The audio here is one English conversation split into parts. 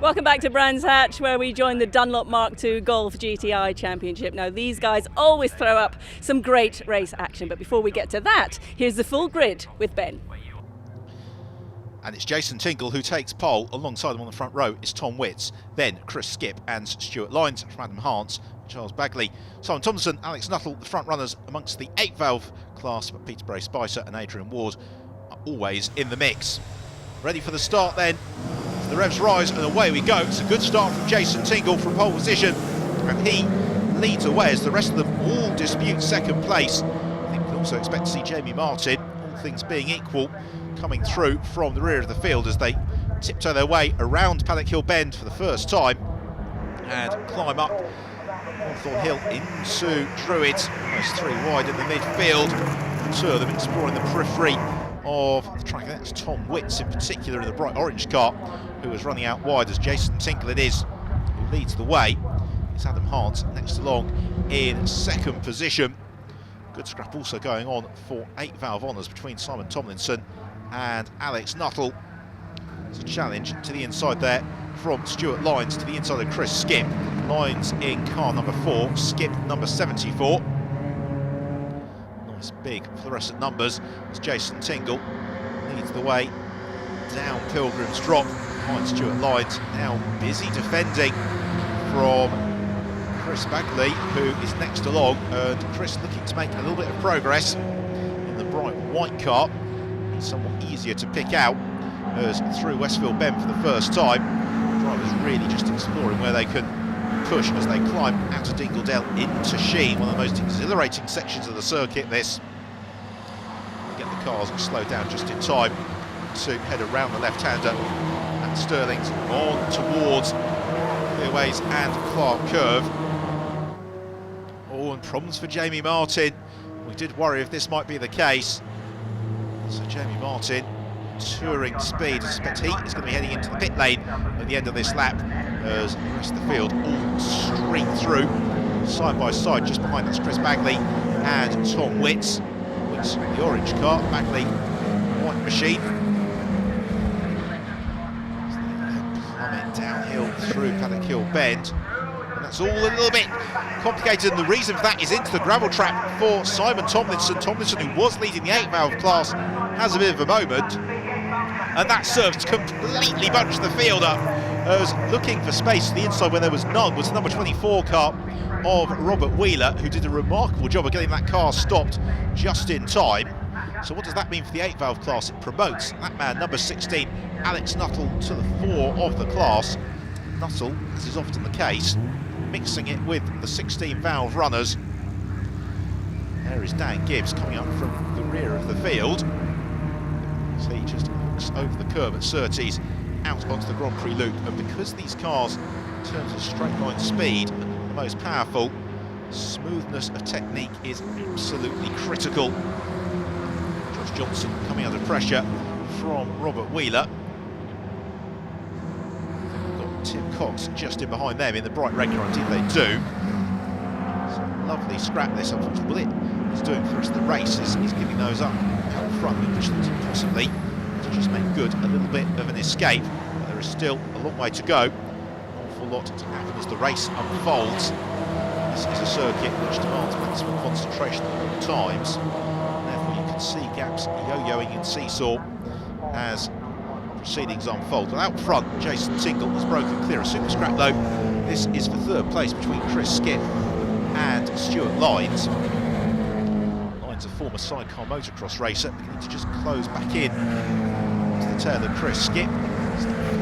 Welcome back to Brands Hatch, where we join the Dunlop Mark II Golf GTI Championship. Now, these guys always throw up some great race action, but before we get to that, here's the full grid with Ben. And it's Jason Tingle who takes pole. Alongside him on the front row is Tom Witts, then Chris Skipp and Stuart Lyons from Adam Hance, Charles Bagley, Simon Thompson, Alex Nuttall, the front runners amongst the 8-valve class, but Peterborough Spicer and Adrian Ward are always in the mix. Ready for the start then. The revs rise and away we go. It's a good start from Jason Tingle from pole position, and he leads away as the rest of them all dispute second place. I think we can also expect to see Jamie Martin, all things being equal, coming through from the rear of the field as they tiptoe their way around Paddock Hill Bend for the first time and climb up Hawthorne Hill into Druid, almost 3 wide in the midfield. The two of them exploring the periphery of the track. That's Tom Witts in particular in the bright orange car, who was running out wide, as Jason Tingle it is who leads the way. It's Adam Hance next along in second position. Good scrap also going on for 8-valve honours between Simon Tomlinson and Alex Nuttall. It's a challenge to the inside there from Stuart Lyons to the inside of Chris Skipp. Lyons in car number 4, Skipp number 74. Nice big fluorescent numbers as Jason Tingle leads the way down Pilgrim's Drop behind Stuart Lyons, now busy defending from Chris Bagley, who is next along, and Chris looking to make a little bit of progress in the bright white car. It's somewhat easier to pick out as through Westfield Bend for the first time. Drivers really just exploring where they can push as they climb out of Dingledale into Sheen, one of the most exhilarating sections of the circuit this. They get the cars slowed down just in time to head around the left-hander, and Sterling's on towards Clearways and Clark Curve. Oh, and problems for Jamie Martin. We did worry if this might be the case. So Jamie Martin, touring speed. I suspect he is going to be heading into the pit lane at the end of this lap, as the rest of the field all stream through side by side. Just behind that's Chris Bagley and Tom Witts. Witts the orange car, Bagley white machine. So they plummet downhill through Paddock Hill Bend. And that's all a little bit complicated, and the reason for that is into the gravel trap for Simon Tomlinson. Tomlinson, who was leading the 8-valve class, has a bit of a moment, and that serves to completely bunch the field up, as looking for space to the inside where there was none was the number 24 car of Robert Wheeler, who did a remarkable job of getting that car stopped just in time. So what does that mean for the 8-valve class? It promotes that man, number 16, Alex Nuttall, to the 4 of the class. Nuttall, as is often the case, mixing it with the 16-valve runners. There is Dan Gibbs coming up from the rear of the field. So he just looks over the curb at Surtees out onto the Grand Prix loop, and because these cars, in terms of straight line speed, are the most powerful, smoothness of technique is absolutely critical. Josh Johnson coming under pressure from Robert Wheeler. Tim Cox just in behind them in the bright red car, indeed they do. Some lovely scrap this, unfortunately. What he's doing for the rest of the race is he's giving those up out front, which possibly to just make good a little bit of an escape. But there is still a long way to go. An awful lot to happen as the race unfolds. This is a circuit which demands maximum concentration at all times. Therefore you can see gaps yo-yoing in seesaw as proceedings unfold. But out front, Jason Tingle has broken clear. A super scrap though. This is for third place between Chris Skipp and Stuart Lyons. Lyons, a former sidecar motocross racer, beginning to just close back in to the tail of Chris Skipp.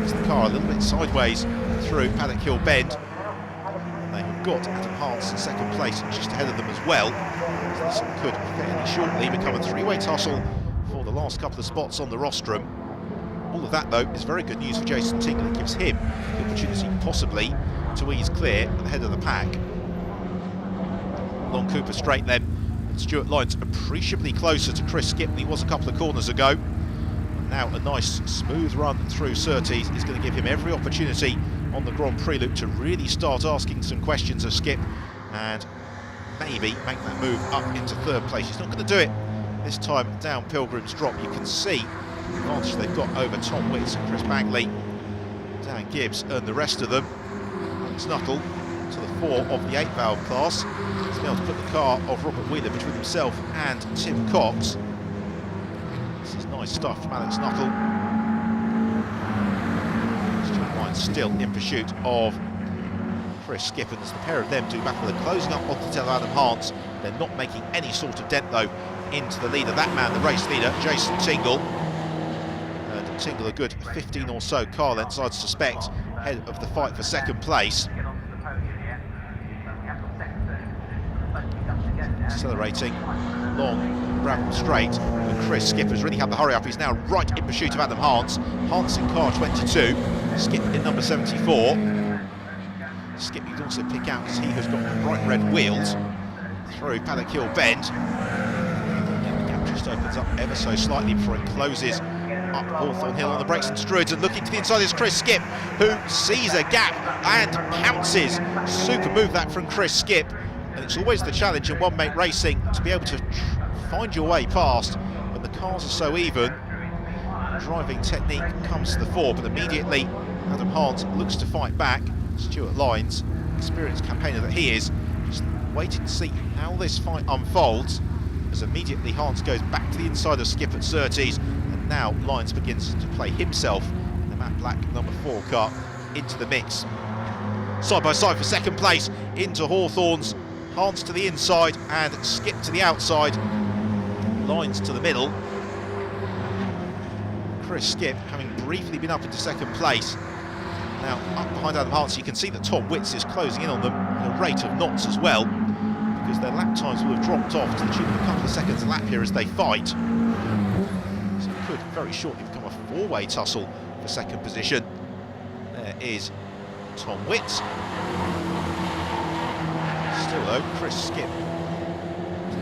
It's the car a little bit sideways through Paddock Hill Bend. And they have got Adam Hance in second place just ahead of them as well. So this could fairly shortly become a three-way tussle for the last couple of spots on the rostrum. All of that, though, is very good news for Jason Tingle. It gives him the opportunity, possibly, to ease clear at the head of the pack. Long Cooper straight then, and Stuart Lyons appreciably closer to Chris Skipp than he was a couple of corners ago. And now a nice, smooth run through Surtees is going to give him every opportunity on the Grand Prix loop to really start asking some questions of Skipp and maybe make that move up into third place. He's not going to do it this time down Pilgrim's Drop. You can see the advantage they've got over Tom Witts and Chris Bagley. Dan Gibbs earned the rest of them. Alex Nuttall to the 4 of the 8 valve class. He's been able to put the car of Robert Wheeler between himself and Tim Cox. This is nice stuff from Alex Nuttall. Stuart Lyons still in pursuit of Chris Skip, and as the pair of them do battle, they're closing up on the tail of Adam Hance. They're not making any sort of dent though into the leader. That man, the race leader, Jason Tingle. And Tingle a good 15 or so car lengths, I'd suspect, ahead of the fight for second place. Accelerating long gravel straight, and Chris Skip has really had the hurry up. He's now right in pursuit of Adam Hance. Hance in car 22, Skip in number 74. Skip you can also pick out because he has got bright red wheels through Paddock Hill Bend. The gap just opens up ever so slightly before it closes up Hawthorne Hill on the brakes and Druids, and looking to the inside is Chris Skip, who sees a gap and pounces. Super move that from Chris Skip, and it's always the challenge in one-mate racing to be able to find your way past when the cars are so even. Driving technique comes to the fore, but immediately Adam Hance looks to fight back. Stuart Lyons, experienced campaigner that he is, just waiting to see how this fight unfolds, as immediately Hance goes back to the inside of Skip at Surtees, and now Lyons begins to play himself in the matte black number 4 car into the mix. Side by side for second place into Hawthorne's, Hance to the inside and Skip to the outside, Lyons to the middle. Chris Skip having briefly been up into second place, now up behind Adam Hance. You can see that Tom Witts is closing in on them at a rate of knots as well, because their lap times will have dropped off to the tune of a couple of seconds a lap here as they fight. So it could very shortly become a 4-way tussle for second position. There is Tom Witts. Still though, Chris Skip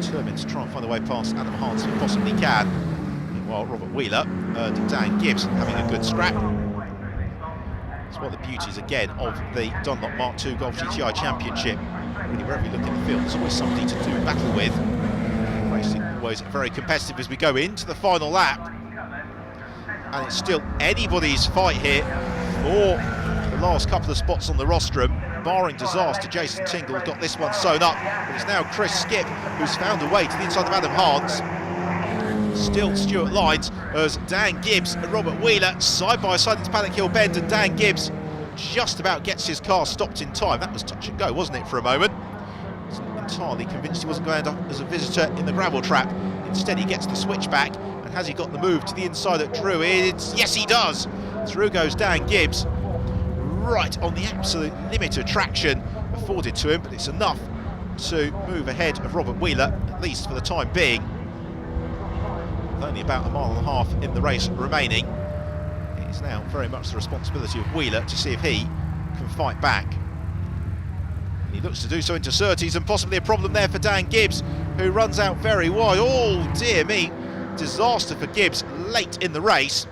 determined to try and find a way past Adam Hance if he possibly can. Meanwhile, Robert Wheeler and Dan Gibbs having a good scrap. It's one of the beauties again of the Dunlop Mark II Golf GTI Championship. Really, wherever you look in the field, there's always somebody to do battle with. Racing always very competitive as we go into the final lap, and it's still anybody's fight here for the last couple of spots on the rostrum. Barring disaster, Jason Tingle got this one sewn up, but it's now Chris Skip who's found a way to the inside of Adam Hance. Still Stuart Lyons as Dan Gibbs and Robert Wheeler side by side into Paddock Hill Bend, and Dan Gibbs just about gets his car stopped in time. That was touch and go, wasn't it, for a moment? Wasn't entirely convinced he wasn't going to end up as a visitor in the gravel trap. Instead he gets the switchback, and has he got the move to the inside at Druids? Yes he does! Through goes Dan Gibbs, right on the absolute limit of traction afforded to him, but it's enough to move ahead of Robert Wheeler, at least for the time being. Only about a mile and a half in the race remaining. It is now very much the responsibility of Wheeler to see if he can fight back. And he looks to do so into Surtees, and possibly a problem there for Dan Gibbs, who runs out very wide. Oh dear me, disaster for Gibbs late in the race.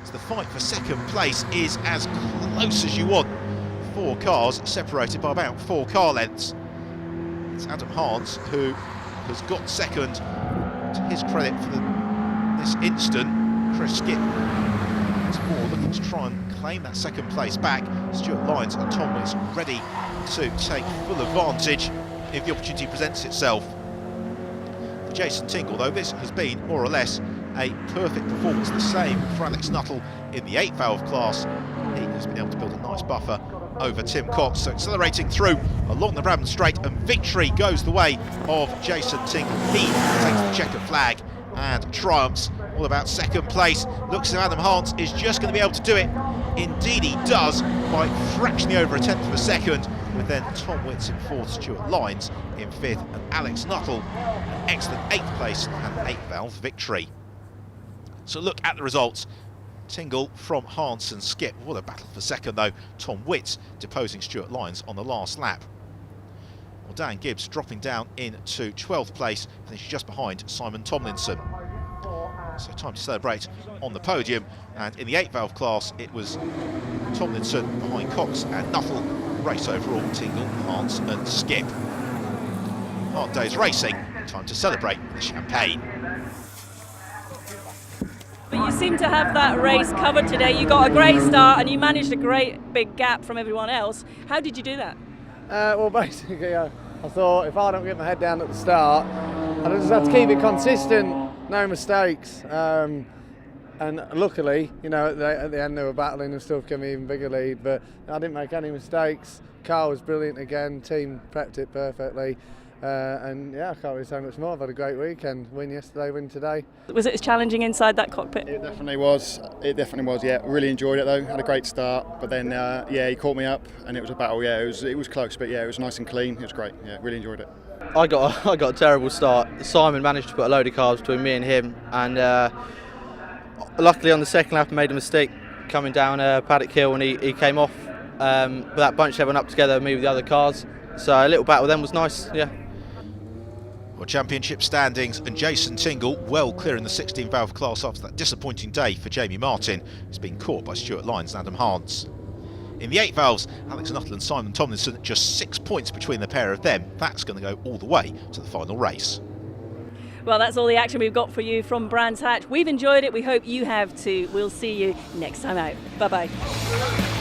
So the fight for second place is as close as you want. 4 cars separated by about 4 car lengths. It's Adam Hance who has got second. To his credit for this instant, Chris Skip is more looking to try and claim that second place back. Stuart Lyons and Tom Witts ready to take full advantage if the opportunity presents itself. For Jason Tingle, though, this has been more or less a perfect performance. The same for Alex Nuttall in the 8 valve class. He has been able to build a nice buffer over Tim Cox, so accelerating through along the Brabham Straight, and victory goes the way of Jason Tingle. He takes the checkered flag and triumphs. All about second place. Looks as if Adam Hance is just going to be able to do it. Indeed he does, by fractionally over a tenth of a second, with then Tom Witts in 4th, Stuart Lyons in 5th, and Alex Nuttall an excellent 8th place and 8 valve victory. So look at the results. Tingle from Hance and Skip. What a battle for second though. Tom Witts deposing Stuart Lyons on the last lap. Well, Dan Gibbs dropping down into 12th place, finishing just behind Simon Tomlinson. So time to celebrate on the podium, and in the 8 valve class it was Tomlinson behind Cox and Nuttall. Race overall, Tingle, Hance and Skip. Hard day's racing, time to celebrate the champagne. But you seem to have that race covered today. You got a great start and you managed a great big gap from everyone else. How did you do that? Well, basically, I thought if I don't get my head down at the start, I just have to keep it consistent, no mistakes. And luckily, you know, at the end they were battling and stuff, gave me an even bigger lead. But I didn't make any mistakes. Car was brilliant again. Team prepped it perfectly. And yeah, I can't really say much more. I've had a great weekend. Win yesterday, win today. Was it as challenging inside that cockpit? It definitely was. Yeah, really enjoyed it though. Had a great start, but then yeah, he caught me up, and it was a battle. Yeah, it was close, but yeah, it was nice and clean. It was great. Yeah, really enjoyed it. I got a terrible start. Simon managed to put a load of carbs between me and him, and luckily on the second lap I made a mistake coming down Paddock Hill, and he came off. But that bunched everyone up together, me with the other cars. So a little battle with them was nice. Yeah. Well, championship standings, and Jason Tingle well clear in the 16 valve class after that disappointing day for Jamie Martin, who's been caught by Stuart Lyons and Adam Harns. In the 8 valves, Alex Nuttall and Simon Tomlinson, just 6 points between the pair of them. That's going to go all the way to the final race. Well, that's all the action we've got for you from Brands Hatch. We've enjoyed it. We hope you have too. We'll see you next time out. Bye-bye.